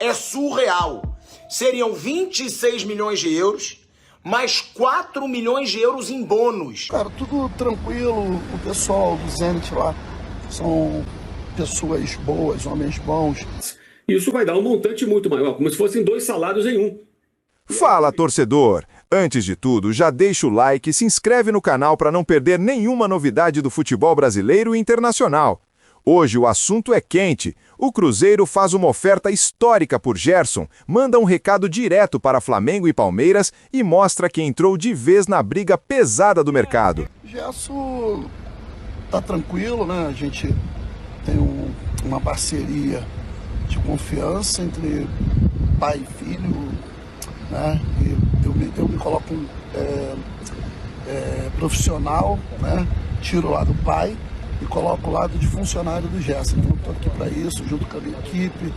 é surreal. Seriam 26 milhões de euros, mais 4 milhões de euros em bônus. Cara, tudo tranquilo, o pessoal do Zenit lá são pessoas boas, homens bons. Isso vai dar um montante muito maior, como se fossem 2 salários em um. Fala, torcedor! Antes de tudo, já deixa o like e se inscreve no canal para não perder nenhuma novidade do futebol brasileiro e internacional. Hoje o assunto é quente. O Cruzeiro faz uma oferta histórica por Gerson, manda um recado direto para Flamengo e Palmeiras e mostra que entrou de vez na briga pesada do mercado. Gerson tá tranquilo, né? A gente tem uma parceria de confiança entre pai e filho, né? E eu me coloco profissional, né? Tiro o lado do pai e coloco o lado de funcionário do Gerson. Então estou aqui para isso, junto com a minha equipe,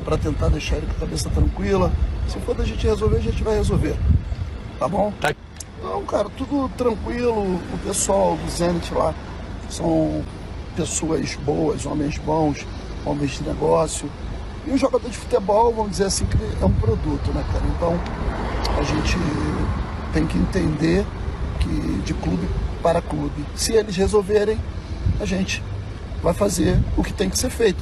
para tentar deixar ele com a cabeça tranquila. Se for da gente resolver, a gente vai resolver. Tá bom? Tá. Então, cara, tudo tranquilo. O pessoal do Zenit lá são pessoas boas, homens bons, homens de negócio. E o jogador de futebol, vamos dizer assim, que é um produto, né, cara? Então, a gente tem que entender que de clube para clube. Se eles resolverem, a gente vai fazer o que tem que ser feito.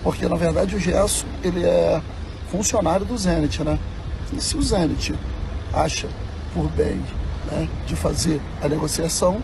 Porque na verdade, o Gerson, ele é funcionário do Zenit, né? E se o Zenit acha por bem, né, de fazer a negociação,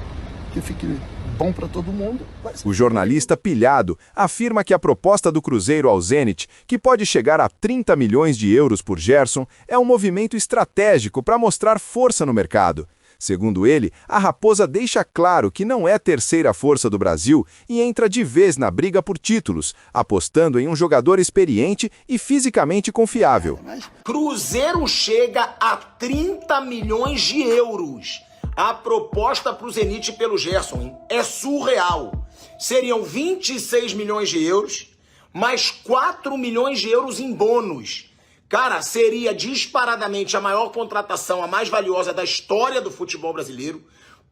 que fique bom para todo mundo. O jornalista pilhado afirma que a proposta do Cruzeiro ao Zenit, que pode chegar a 30 milhões de euros por Gerson, é um movimento estratégico para mostrar força no mercado. Segundo ele, a Raposa deixa claro que não é a terceira força do Brasil e entra de vez na briga por títulos, apostando em um jogador experiente e fisicamente confiável. Cruzeiro chega a 30 milhões de euros. A proposta para o Zenit pelo Gerson, hein, é surreal. Seriam 26 milhões de euros, mais 4 milhões de euros em bônus. Cara, seria disparadamente a maior contratação, a mais valiosa da história do futebol brasileiro,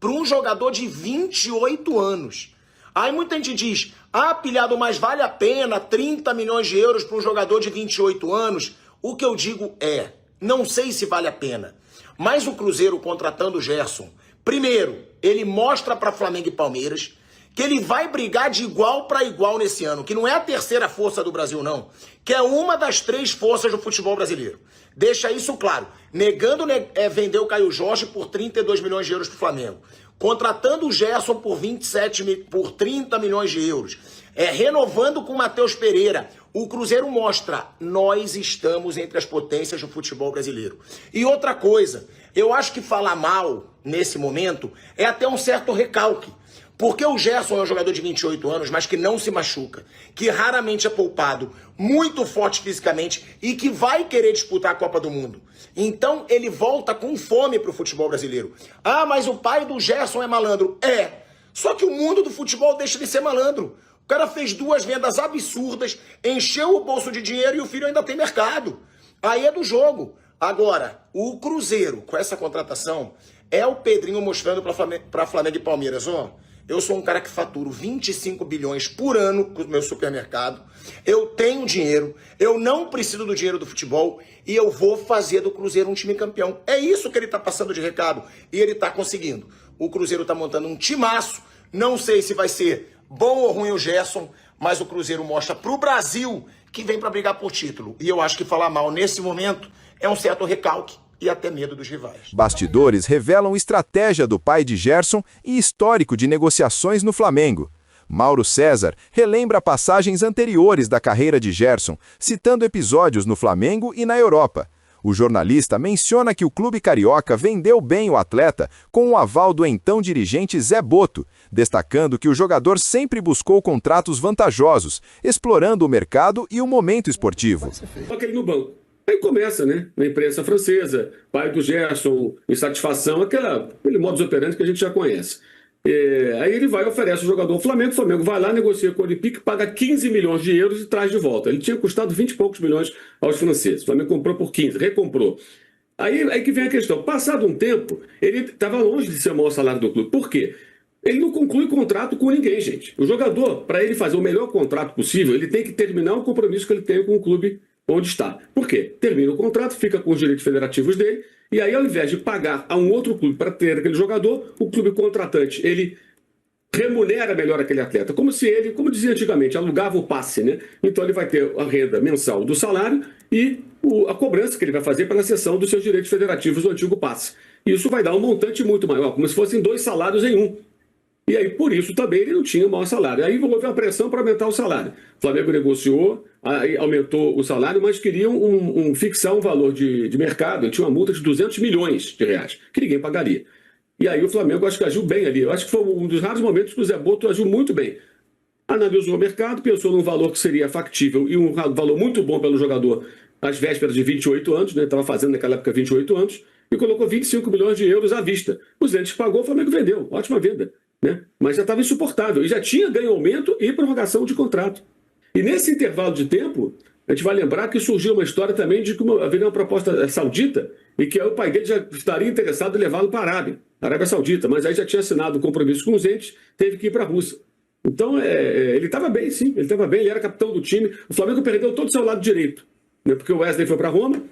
para um jogador de 28 anos. Aí muita gente diz, pilhado, mas vale a pena 30 milhões de euros para um jogador de 28 anos? O que eu digo é, não sei se vale a pena. Mas o Cruzeiro contratando o Gerson, primeiro, ele mostra para Flamengo e Palmeiras que ele vai brigar de igual para igual nesse ano, que não é a terceira força do Brasil, não, que é uma das 3 forças do futebol brasileiro. Deixa isso claro. Negando vender o Caio Jorge por 32 milhões de euros para o Flamengo. Contratando o Gerson por 30 milhões de euros. Renovando com o Matheus Pereira. O Cruzeiro mostra, nós estamos entre as potências do futebol brasileiro. E outra coisa, eu acho que falar mal nesse momento é até um certo recalque. Porque o Gerson é um jogador de 28 anos, mas que não se machuca, que raramente é poupado, muito forte fisicamente e que vai querer disputar a Copa do Mundo. Então ele volta com fome para o futebol brasileiro. Mas o pai do Gerson é malandro. Só que o mundo do futebol deixa de ser malandro. O cara fez 2 vendas absurdas, encheu o bolso de dinheiro e o filho ainda tem mercado. Aí é do jogo. Agora, o Cruzeiro, com essa contratação, é o Pedrinho mostrando para Flamengo e Palmeiras, eu sou um cara que faturo 25 bilhões por ano com o meu supermercado. Eu tenho dinheiro, eu não preciso do dinheiro do futebol e eu vou fazer do Cruzeiro um time campeão. É isso que ele está passando de recado e ele está conseguindo. O Cruzeiro está montando um timaço, não sei se vai ser bom ou ruim o Gerson, mas o Cruzeiro mostra para o Brasil que vem para brigar por título. E eu acho que falar mal nesse momento é um certo recalque e até medo dos rivais. Bastidores revelam estratégia do pai de Gerson e histórico de negociações no Flamengo. Mauro César relembra passagens anteriores da carreira de Gerson, citando episódios no Flamengo e na Europa. O jornalista menciona que o clube carioca vendeu bem o atleta com o aval do então dirigente Zé Boto, destacando que o jogador sempre buscou contratos vantajosos, explorando o mercado e o momento esportivo. Coloca ele no banco. Aí começa, né? Na imprensa francesa, pai do Gerson, insatisfação, aquele modus operandi que a gente já conhece. Aí ele vai e oferece o jogador ao Flamengo, o Flamengo vai lá, negocia com o Olympique, paga 15 milhões de euros e traz de volta. Ele tinha custado 20 e poucos milhões aos franceses. O Flamengo comprou por 15, recomprou. Aí que vem a questão. Passado um tempo, ele estava longe de ser o maior salário do clube. Por quê? Ele não conclui contrato com ninguém, gente. O jogador, para ele fazer o melhor contrato possível, ele tem que terminar o compromisso que ele tem com o clube onde está. Por quê? Termina o contrato, fica com os direitos federativos dele, e aí, ao invés de pagar a um outro clube para ter aquele jogador, o clube contratante, ele remunera melhor aquele atleta, como se ele, como dizia antigamente, alugava o passe, né? Então ele vai ter a renda mensal do salário e a cobrança que ele vai fazer pela cessão dos seus direitos federativos do antigo passe. Isso vai dar um montante muito maior, como se fossem 2 salários em um. E aí, por isso também, ele não tinha o maior salário. Aí houve uma pressão para aumentar o salário. O Flamengo negociou, aí aumentou o salário, mas queriam fixar um valor de mercado. Ele tinha uma multa de 200 milhões de reais, que ninguém pagaria. E aí o Flamengo acho que agiu bem ali. Eu acho que foi um dos raros momentos que o Zé Boto agiu muito bem. Analisou o mercado, pensou num valor que seria factível e um valor muito bom pelo jogador às vésperas de 28 anos, né? Estava fazendo naquela época 28 anos, e colocou 25 milhões de euros à vista. O Zé pagou, o Flamengo vendeu. Ótima venda, né? Mas já estava insuportável. E já tinha ganho aumento e prorrogação de contrato. E nesse intervalo de tempo, a gente vai lembrar que surgiu uma história também de que haveria uma proposta saudita e que o pai dele já estaria interessado em levá-lo para a Arábia Saudita, mas aí já tinha assinado um compromisso com os entes, teve que ir para a Rússia. Então, ele estava bem, sim, ele estava bem, ele era capitão do time. O Flamengo perdeu todo o seu lado direito, né, porque o Wesley foi para Roma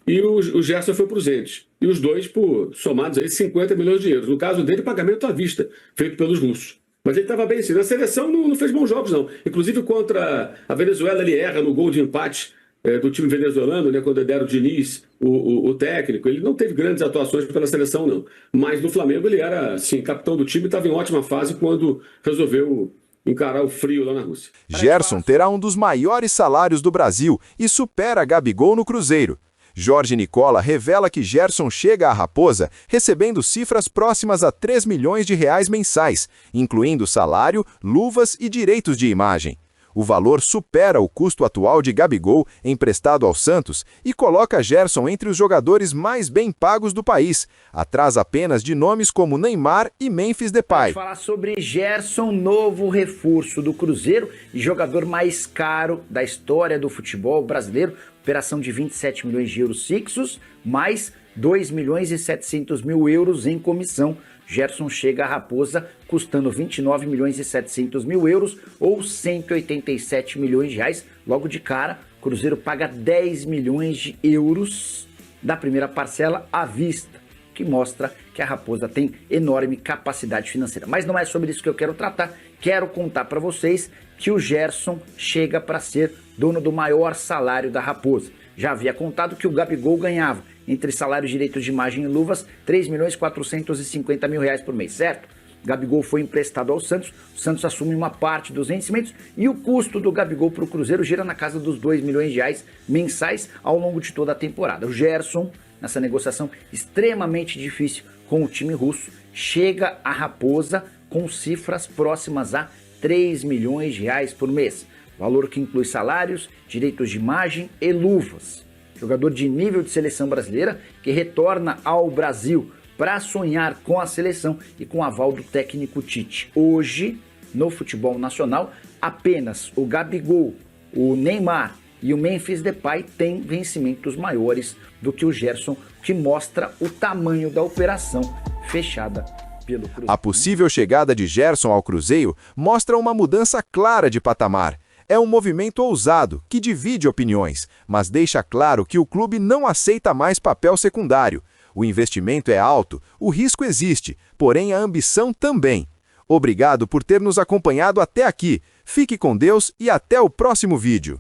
e o Gerson foi para os entes. E os dois, somados aí, 50 milhões de euros. No caso dele, pagamento à vista, feito pelos russos. Mas ele estava bem, sim. Na seleção não fez bons jogos, não. Inclusive, contra a Venezuela, ele erra no gol de empate do time venezuelano, né, quando deram o Diniz, o técnico. Ele não teve grandes atuações pela seleção, não. Mas no Flamengo ele era, assim, capitão do time, estava em ótima fase quando resolveu encarar o frio lá na Rússia. Gerson terá um dos maiores salários do Brasil e supera Gabigol no Cruzeiro. Jorge Nicola revela que Gerson chega à Raposa recebendo cifras próximas a 3 milhões de reais mensais, incluindo salário, luvas e direitos de imagem. O valor supera o custo atual de Gabigol, emprestado ao Santos, e coloca Gerson entre os jogadores mais bem pagos do país, atrás apenas de nomes como Neymar e Memphis Depay. Vamos falar sobre Gerson, novo reforço do Cruzeiro e jogador mais caro da história do futebol brasileiro. Operação de 27 milhões de euros fixos, mais 2 milhões e 700 mil euros em comissão. Gerson chega à Raposa custando 29 milhões e 700 mil euros ou 187 milhões de reais. Logo de cara, o Cruzeiro paga 10 milhões de euros da primeira parcela à vista, que mostra que a Raposa tem enorme capacidade financeira. Mas não é sobre isso que eu quero tratar. Quero contar para vocês que o Gerson chega para ser dono do maior salário da Raposa. Já havia contado que o Gabigol ganhava, entre salários, direitos de imagem e luvas, 3 milhões e 450 mil reais por mês, certo? Gabigol foi emprestado ao Santos, o Santos assume uma parte dos vencimentos e o custo do Gabigol para o Cruzeiro gira na casa dos 2 milhões de reais mensais ao longo de toda a temporada. O Gerson, nessa negociação extremamente difícil com o time russo, chega à Raposa com cifras próximas a 3 milhões de reais por mês, valor que inclui salários, direitos de imagem e luvas. Jogador de nível de seleção brasileira que retorna ao Brasil para sonhar com a seleção e com o aval do técnico Tite. Hoje, no futebol nacional, apenas o Gabigol, o Neymar e o Memphis Depay têm vencimentos maiores do que o Gerson, que mostra o tamanho da operação fechada pelo Cruzeiro. A possível chegada de Gerson ao Cruzeiro mostra uma mudança clara de patamar. É um movimento ousado, que divide opiniões, mas deixa claro que o clube não aceita mais papel secundário. O investimento é alto, o risco existe, porém a ambição também. Obrigado por ter nos acompanhado até aqui. Fique com Deus e até o próximo vídeo.